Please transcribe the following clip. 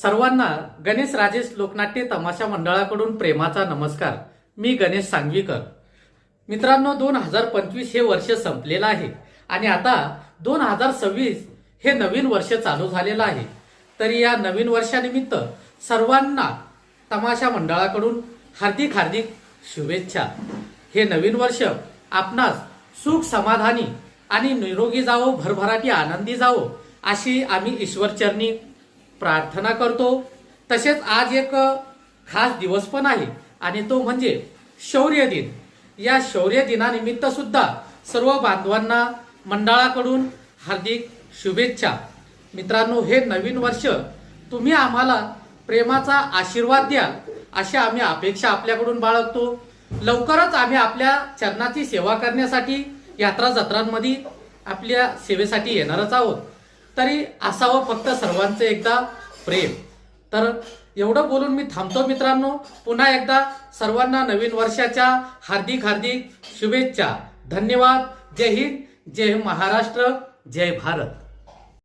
सर्वांना गणेश राजेश लोकनाट्य तमाशा मंडळाकडून प्रेमाचा नमस्कार। मी गणेश सांगवीकर। मित्रांनो, 2025 हे वर्ष संपलेलं आहे आणि आता 2026 हे नवीन वर्ष चालू झालेलं आहे। तरी या नवीन वर्षानिमित्त सर्वांना तमाशा मंडळाकडून हार्दिक हार्दिक शुभेच्छा। हे नवीन वर्ष आपणास सुख समाधानी आणि निरोगी जावो, भरभराटी आनंदी जावो अशी आम्ही ईश्वरचरणी प्रार्थना करतो। तसेच आज एक खास दिवस पण आहे आणि तो म्हणजे शौर्य दिन। या शौर्य दिनानिमित्त सुद्धा सर्व बांधवांना मंडळाकडून हार्दिक शुभेच्छा। मित्रांनो, हे नवीन वर्ष तुम्ही आम्हाला प्रेमाचा आशीर्वाद द्याल अशी आम्ही अपेक्षा आपल्याकडून बाळगतो। लवकरच आम्ही आपल्या चरणाची सेवा करण्यासाठी यात्रा जत्रांमध्ये आपल्या सेवेसाठी येणारच आहोत। तरी असावं फक्त सर्वांचं एकदा प्रेम। तर एवढं बोलून मी थांबतो मित्रांनो। पुन्हा एकदा सर्वांना नवीन वर्षाच्या हार्दिक हार्दिक शुभेच्छा। धन्यवाद। जय हिंद, जय महाराष्ट्र, जय भारत।